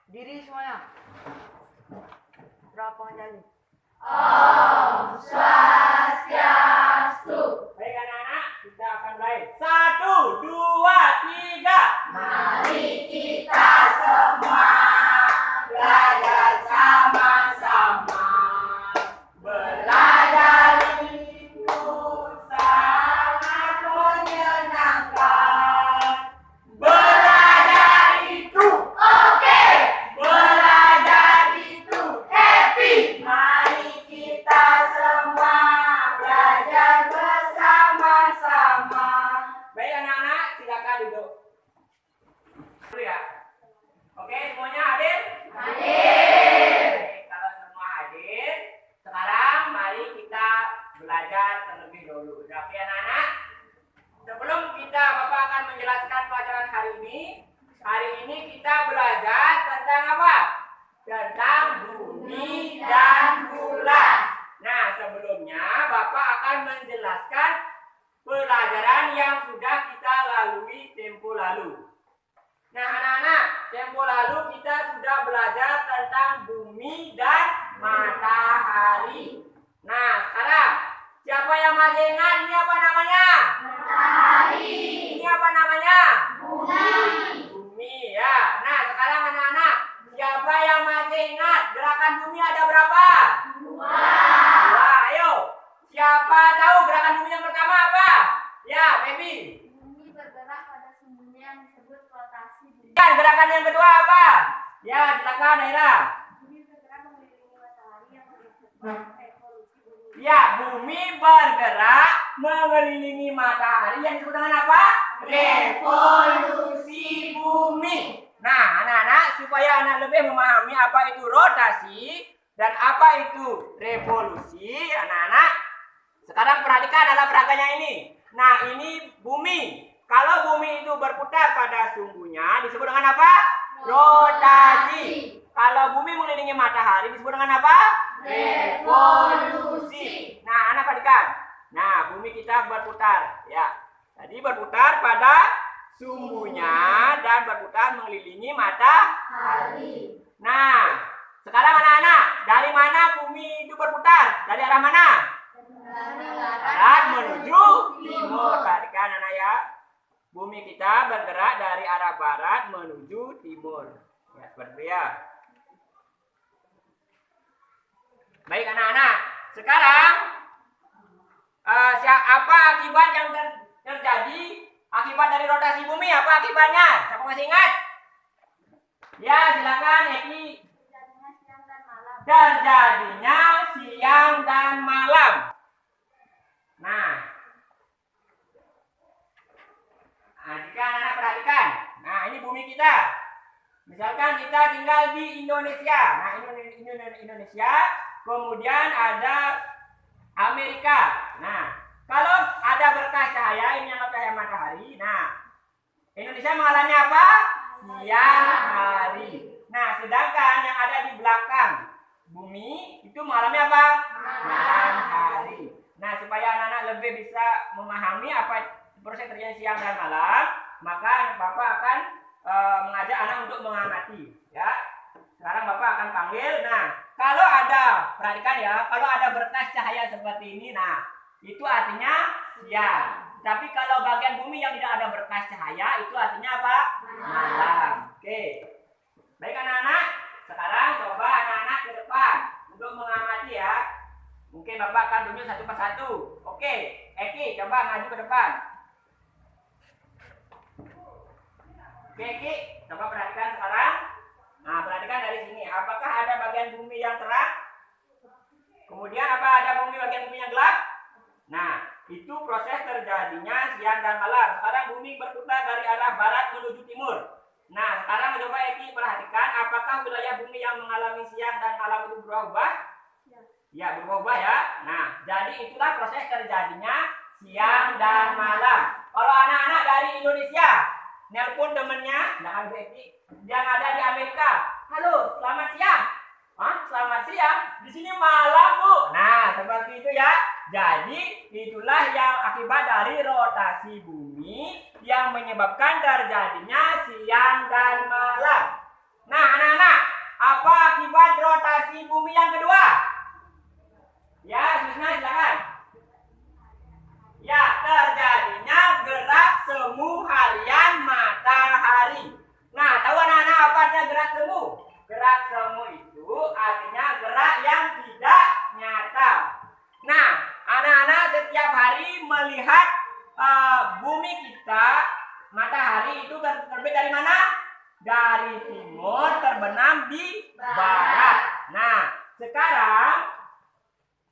Diri semuanya. Berapa kali? Om Swastiastu. Baik anak-anak, kita akan mulai. 1, 2, 3. Mari kita semua belajar sama-sama. Belajar itu sangat menyenangkan. Belajar itu oke. Belajar itu happy. Mari kita semua belajar bersama-sama. Baik anak-anak, silakan duduk. Dulu ya. Oke, semuanya hadir? Hadir. Oke, kalau semua hadir, sekarang mari kita belajar terlebih dahulu. Oke anak-anak, sebelum Bapak akan menjelaskan pelajaran hari ini kita belajar tentang apa? Tentang bumi dan bulan. Nah, sebelumnya Bapak akan menjelaskan pelajaran yang sudah kita lalui tempo lalu. Nah, anak-anak, tempo lalu kita sudah belajar tentang bumi dan matahari. Nah, sekarang siapa yang masih ingat ini apa namanya? Matahari. Ini apa namanya? Bumi. Bumi ya. Nah, sekarang anak-anak, siapa yang masih ingat gerakan bumi ada berapa? Dua. Dua, ayo. Siapa tahu gerakan bumi yang pertama apa? Ya, baby. Bumi bergerak pada sumbunya yang disebut rotasi bumi. Dan gerakan yang kedua apa? Ya, silakan Aira. Bumi bergerak mengelilingi matahari yang disebut revolusi bumi. Ya, bumi bergerak mengelilingi matahari yang disebut dengan apa? Revolusi bumi. Nah, anak-anak, supaya anak lebih memahami apa itu rotasi dan apa itu revolusi, anak-anak, sekarang perhatikan dalam peraganya ini. Nah, ini bumi. Kalau bumi itu berputar pada sumbunya disebut dengan apa? Rotasi. Kalau bumi mengelilingi matahari disebut dengan apa? Revolusi. Nah, anak perhatikan. Nah, bumi kita berputar, ya. Jadi berputar pada sumbunya dan berputar mengelilingi matahari. Nah, sekarang anak-anak, dari mana bumi itu berputar? Dari arah mana? Barat menuju timur. Perhatikan anak ya. Bumi kita bergerak dari arah barat menuju timur. Ya, seperti ya. Baik anak-anak, sekarang apa akibat yang terjadi akibat dari rotasi bumi? Apa akibatnya? Siapa masih ingat? Ya, silakan Eki. Terjadinya siang dan malam. Nah, jika anak perhatikan. Nah, ini bumi kita. Misalkan kita tinggal di Indonesia. Nah, Indonesia. Kemudian ada Amerika. Nah, kalau ada berkas cahaya, ini yang cahaya matahari. Nah, Indonesia mengalami apa? Siang hari. Nah, sedangkan yang ada di belakang bumi itu mengalami apa? Malam hari. Nah, supaya anak-anak lebih bisa memahami apa proses terjadi siang dan malam, maka Bapak akan mengajak anak untuk mengamati. Ya, sekarang Bapak akan panggil. Nah, kalau ada, perhatikan ya, kalau ada berkas cahaya seperti ini, nah, itu artinya siang. Tapi kalau bagian bumi yang tidak ada berkas cahaya, itu artinya apa? Malam. Oke. Baik anak-anak, sekarang coba anak-anak ke depan untuk mengamati ya. Mungkin Bapak akan tunjuk satu persatu. Oke, Eki, coba maju ke depan. Oke, Eki, coba perhatikan sekarang. Nah, perhatikan dari sini. Apakah ada bagian bumi yang terang? Kemudian apa ada bagian bumi yang gelap? Nah, itu proses terjadinya siang dan malam. Sekarang bumi berputar dari arah barat menuju timur. Nah, sekarang coba Eki perhatikan. Apakah wilayah bumi yang mengalami siang dan malam itu berubah? Ya, berubah ya. Nah, jadi itulah proses terjadinya siang dan malam. Kalau anak-anak dari Indonesia nelpon temennya, jangan Eki, yang ada di Amerika. Halo, selamat siang. Selamat siang. Di sini malam, Bu. Nah, seperti itu ya. Jadi, itulah yang akibat dari rotasi bumi yang menyebabkan terjadinya siang dan malam. Nah, anak-anak, apa akibat rotasi bumi yang kedua? Ya, Susna silakan. Ya, terjadinya gerak semu harian matahari. Nah, tahu anak-anak apa artinya gerak semu? Gerak semu itu artinya gerak yang tidak nyata. Nah, anak-anak setiap hari melihat bumi kita, matahari itu terbit dari mana? Dari timur terbenam di barat. Nah, sekarang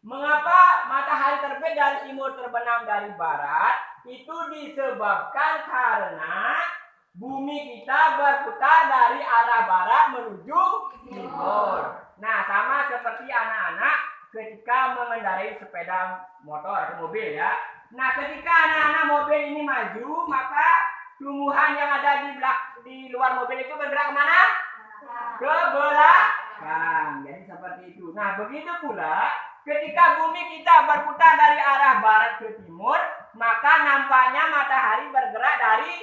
mengapa matahari terbit dari timur terbenam dari barat? Itu disebabkan karena bumi kita berputar dari arah barat menuju timur. Nah, sama seperti anak-anak ketika mengendarai sepeda motor atau mobil ya. Nah, ketika anak-anak mobil ini maju, maka tumbuhan yang ada di luar mobil itu bergerak kemana? Ke belakang. Jadi seperti itu. Nah, begitu pula ketika bumi kita berputar dari arah barat ke timur, maka nampaknya matahari bergerak dari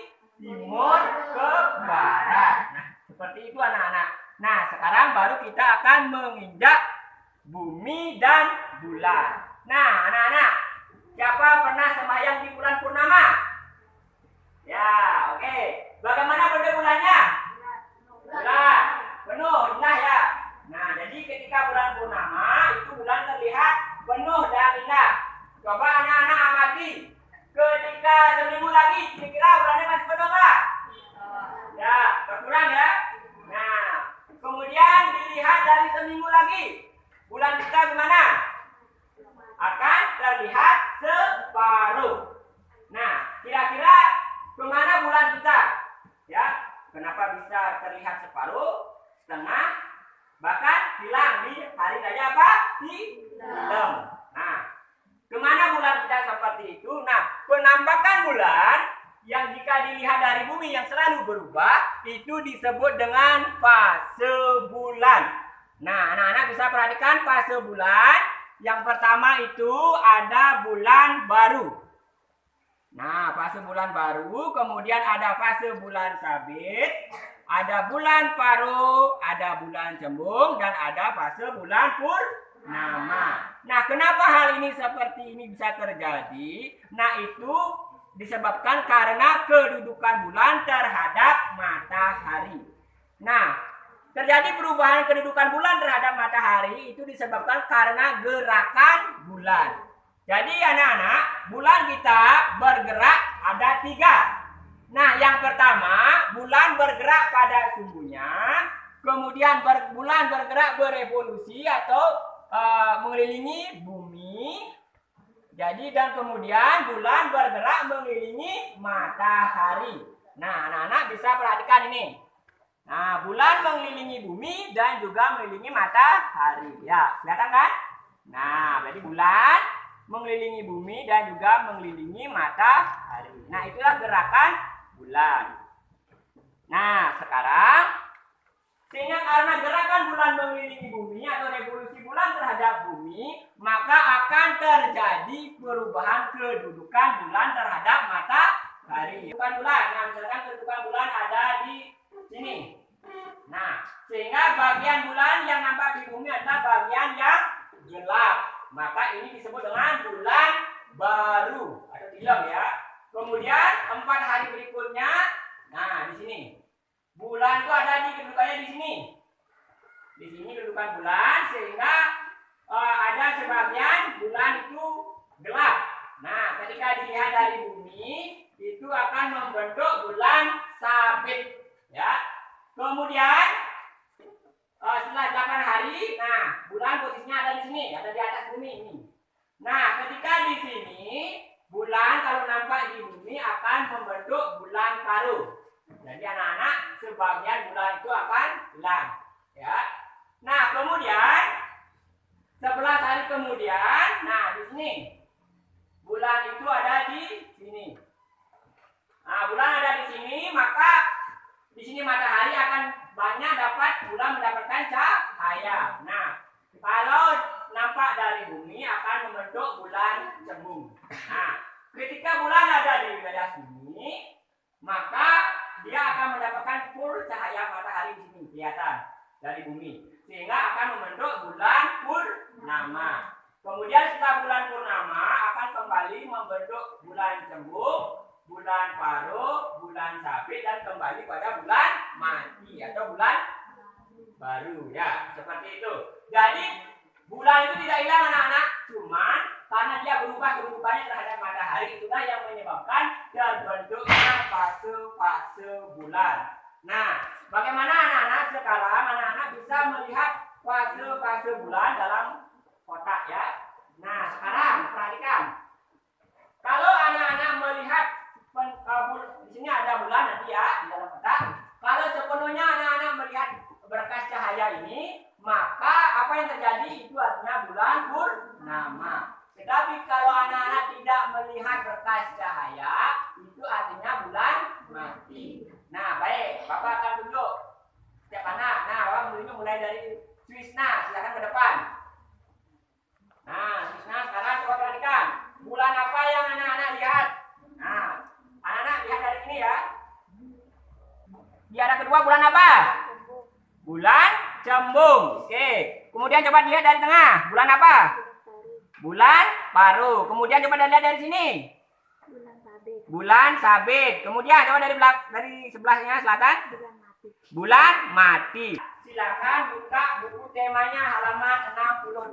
timur ke barat. Nah, seperti itu anak-anak. Nah, sekarang baru kita akan menginjak bumi dan bulan. Nah, anak-anak, siapa pernah sembahyang di bulan purnama? Ya, oke. Bagaimana bentuk bulannya? Bulan penuh, indah ya. Nah, jadi ketika bulan purnama itu bulan terlihat penuh dan indah. Coba anak-anak amati. Ketika seminggu lagi, kira-kira bulannya masih penuh nggak? Ya, berkurang ya. Nah, kemudian dilihat dari seminggu lagi, bulan kita gimana? Akan terlihat separuh. Nah, kira-kira kemana bulan kita? Ya, kenapa bisa terlihat separuh, setengah, bahkan hilang di hari raya apa? Hitam. Nah, kemana bulan kita seperti itu? Nah, penampakan bulan yang jika dilihat dari bumi yang selalu berubah itu disebut dengan fase bulan. Nah, anak-anak bisa perhatikan fase bulan. Yang pertama itu ada bulan baru. Nah, fase bulan baru, kemudian ada fase bulan sabit, ada bulan paruh, ada bulan cembung, dan ada fase bulan purnama. Nah, kenapa hal ini seperti ini bisa terjadi? Nah, itu disebabkan karena kedudukan bulan terhadap matahari. Nah, terjadi perubahan kedudukan bulan terhadap matahari itu disebabkan karena gerakan bulan. Jadi anak-anak, bulan kita bergerak ada 3. Nah, yang pertama, bulan bergerak pada sumbunya, kemudian bulan bergerak berevolusi atau mengelilingi bumi. Jadi dan kemudian bulan bergerak mengelilingi matahari. Nah, anak-anak bisa perhatikan ini. Nah, bulan mengelilingi bumi dan juga mengelilingi matahari. Ya, kelihatan kan? Nah, berarti bulan mengelilingi bumi dan juga mengelilingi matahari. Nah, itulah gerakan bulan. Nah, sekarang sehingga karena gerakan bulan mengelilingi bumi atau revolusi bulan terhadap bumi, maka akan terjadi perubahan kedudukan bulan terhadap matahari. Kedudukan bulan, nah misalkan kedudukan bulan ada di sini. Nah, sehingga bagian bulan yang nampak di bumi adalah bagian yang gelap. Maka ini disebut dengan bulan baru atau tilam ya. Kemudian 4 hari berikutnya, nah di sini bulan itu ada di kedudukannya di sini. Di sini kedudukan bulan sehingga ada sebagian bulan itu gelap. Nah, ketika dilihat dari bumi itu akan membentuk bulan sabit ya. Kemudian setelah 8 hari, nah bulan posisinya ada di sini, ada di atas bumi ini. Nah, ketika di sini bulan kalau nampak di bumi akan membentuk bulan paruh. Jadi anak-anak sebagian bulan itu akan hilang, ya. Nah, kemudian 11 hari kemudian, nah di sini bulan itu ada di sini. Nah, bulan ada di sini, maka di sini matahari akan banyak bulan mendapatkan cahaya. Nah, kalau nampak dari bumi akan membentuk bulan cembung. Nah, ketika bulan ada di wilayah sini, maka dia akan mendapatkan full cahaya ada matahari di sini kelihatan dari bumi, sehingga akan membentuk bulan purnama. Kemudian setelah bulan purnama akan kembali membentuk bulan cembung, bulan paruh, bulan sabit, dan kembali pada bulan mati atau bulan baru ya, seperti itu. Jadi bulan itu tidak hilang anak-anak, cuman karena dia berubah kehidupannya terhadap matahari, itulah yang menyebabkan terbentuknya fase-fase bulan. Nah, bagaimana anak-anak sekarang anak-anak bisa melihat fase-fase bulan dalam kotak ya. Nah, sekarang perhatikan. Kalau anak-anak melihat di sini ada bulan nanti ya di dalam kotak. Kalau sepenuhnya anak-anak melihat berkas cahaya ini, maka apa yang terjadi itu artinya bulan purnama. Tetapi kalau anak-anak tidak melihat berkas cahaya, itu artinya bulan mati. Nah, baik, Bapak akan tunjuk setiap anak. Nah, Bapak tunjuk mulai dari Swisna, silakan ke depan. Nah, Swisna sekarang coba perhatikan. Bulan apa yang anak-anak lihat? Nah, anak-anak lihat dari ini ya. Di arah kedua bulan apa? Bulan cembung. Oke. Kemudian coba dilihat dari tengah. Bulan apa? Bulan paruh. Kemudian coba dilihat dari sini. Bulan sabit. Kemudian coba dari sebelahnya selatan. Bulan mati. Silakan buka buku temanya halaman 62.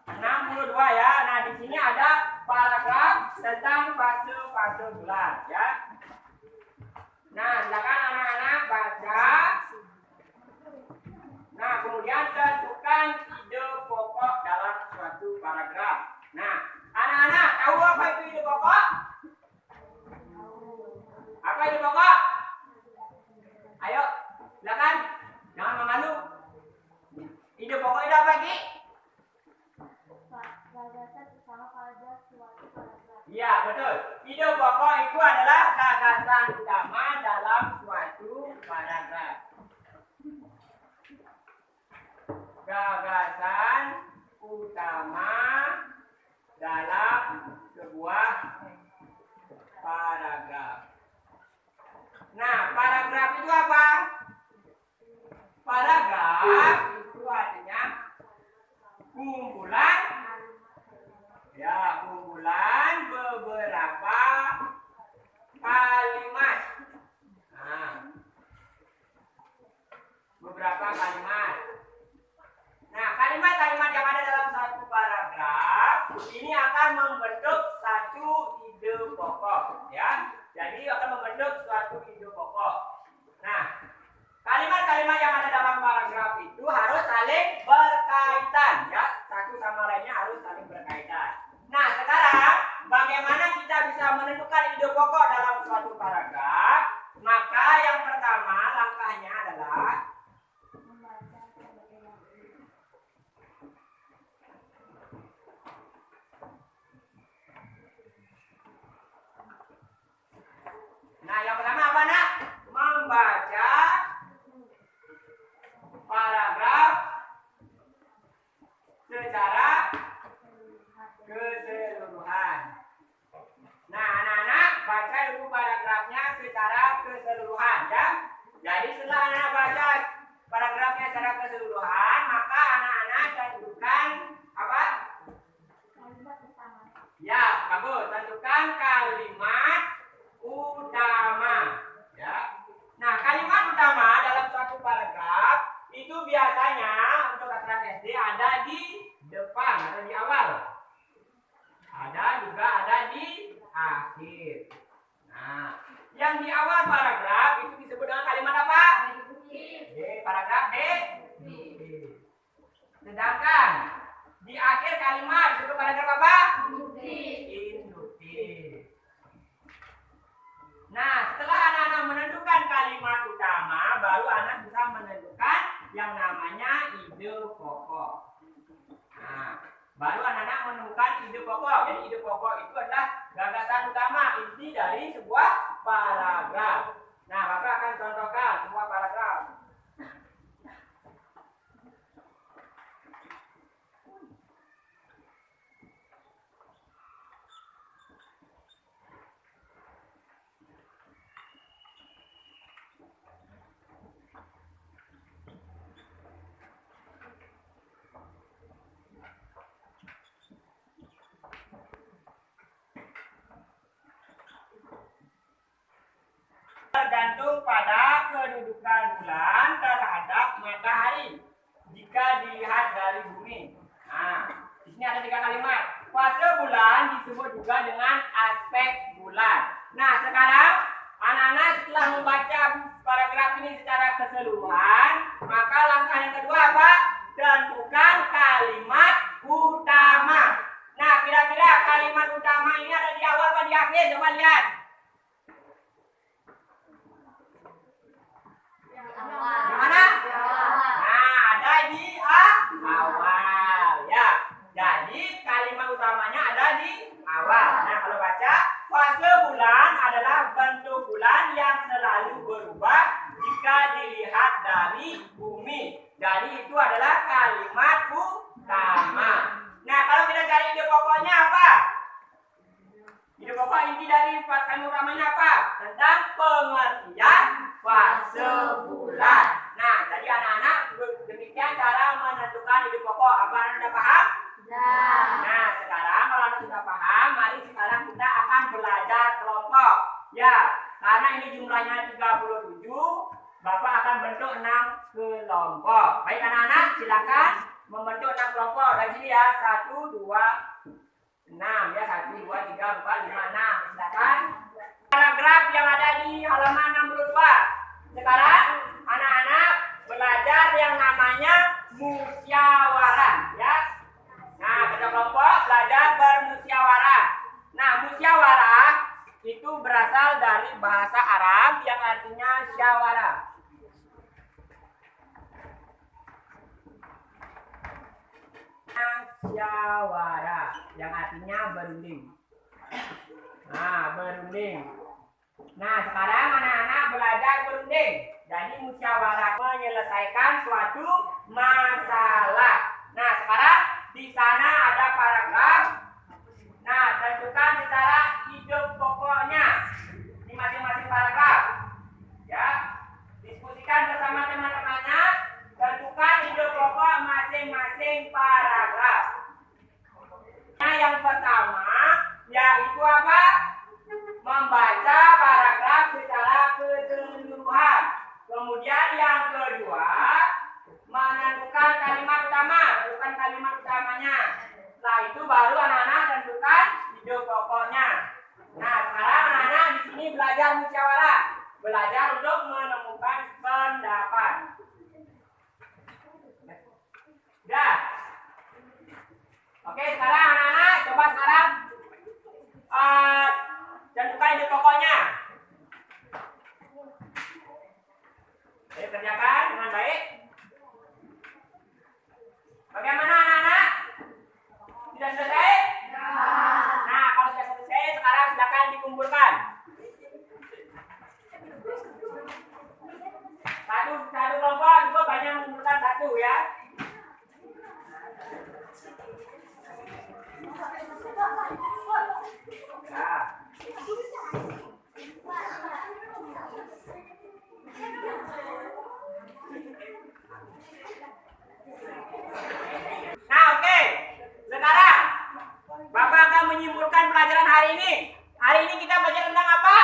62 ya. Nah, di sini ada paragraf tentang fase-fase bulan ya. Nah, silakan anak-anak baca. Nah, kemudian tentukan ide pokok dalam suatu paragraf. Nah, anak-anak tahu apa itu ide pokok? Apa ide pokok? Ayo, silakan. Jangan mengalu. Ide pokok itu apa, Ki? Gagasan utama pada suatu paragraf. Iya, betul. Ide pokok itu adalah gagasan utama dalam suatu paragraf. Gagasan utama dalam sebuah paragraf. Nah, paragraf itu apa? Paragraf itu artinya kumpulan beberapa kalimat. Nah, beberapa kalimat. Nah, kalimat-kalimat yang ada dalam satu paragraf ini akan membentuk satu ide pokok ya. Jadi akan membentuk suatu ide pokok. Nah, kalimat-kalimat yang ada dalam paragraf itu harus saling berkaitan ya. Satu sama lainnya harus saling berkaitan. Nah, sekarang bagaimana kita bisa menentukan ide pokok dalam suatu paragraf? Maka yang pertama langkahnya adalah yang pertama apa, Nak? Membaca paragraf secara keseluruhan. Nah, anak-anak baca dulu paragrafnya secara keseluruhan ya. Jadi setelah anak baca paragrafnya secara keseluruhan, maka anak-anak tentukan apa? Kalimat utama. Ya, bagus. Tentukan kalimat utama ya. Nah, kalimat utama dalam suatu paragraf itu biasanya untuk anak SD ada di depan atau di awal. Ada juga ada di akhir. Nah, yang di awal paragraf itu disebut dengan kalimat apa? Paragraf D. Sedangkan di akhir kalimat disebut paragraf apa? Induktif. Nah, setelah anak-anak menentukan kalimat utama, baru anak bisa menentukan yang namanya ide pokok. Nah, baru anak-anak menemukan ide pokok. Jadi ide pokok itu adalah gagasan utama, inti dari sebuah paragraf. Nah, Bapak akan contohkan sebuah paragraf. bulan terhadap matahari jika dilihat dari bumi. Nah, di sini ada 3 kalimat. Fase bulan disebut juga dengan aspek bulan. Nah, sekarang anak-anak setelah membaca paragraf ini secara keseluruhan, maka langkah yang kedua apa? Tentukan kalimat utama. Nah, kira-kira kalimat utama ini ada di awal atau di akhir? Coba lihat. Di mana? Nah, ada di awal ya. Jadi kalimat utamanya ada di awal. Nah, kalau baca, fase bulan adalah bentuk bulan yang selalu berubah jika dilihat dari bumi. Jadi itu adalah kalimat utama. Nah, kalau kita cari ide pokoknya apa? Ide pokok inti dari kalimat utamanya apa? Tentang pengertian fase bulan. Nah, jadi anak-anak demikian cara menentukan ide pokok. Apa anak sudah paham? Nah, sekarang kalau anak sudah paham, mari sekarang kita akan belajar kelompok. Ya, karena ini jumlahnya 37, Bapak akan bentuk 6 kelompok. Baik anak-anak, silakan membentuk 6 kelompok. Dari sini ya, 1, 2, 6 ya, 1, 2, 3, 4, 5, 6. Silakan. Paragraf yang ada di halaman 62. Sekarang anak-anak belajar yang namanya musyawarah ya. Nah, pada kelompok belajar bermusyawarah. Nah, musyawarah itu berasal dari bahasa Arab yang artinya syawarah. Syawarah yang artinya berunding. Nah, berunding. Nah, sekarang anak-anak belajar berunding. Jadi musyawarah menyelesaikan suatu masalah. Nah, sekarang di sana ada paragraf. Nah, tentukan secara ide pokoknya di masing-masing paragraf. Ya, diskusikan bersama teman-temannya. Tentukan ide pokok masing-masing paragraf. Nah, yang pertama yaitu apa? Membaca paragraf secara keseluruhan. Kemudian yang kedua, menentukan kalimat utama. Tentukan kalimat utamanya. Setelah itu baru anak-anak tentukan ide pokoknya. Nah, sekarang anak-anak di sini belajar musyawarah. Belajar untuk menemukan pendapat. Sudah? Oke, sekarang anak-anak coba sekarang tentukan ide pokoknya. Ayo kerjakan dengan baik. Bagaimana anak-anak? Sudah selesai? Ya. Nah, kalau sudah selesai, sekarang silakan dikumpulkan. Satu kelompok juga banyak mengumpulkan satu ya. Nah. Nah, oke. Sekarang Bapak akan menyimpulkan pelajaran hari ini. Hari ini kita belajar tentang apa?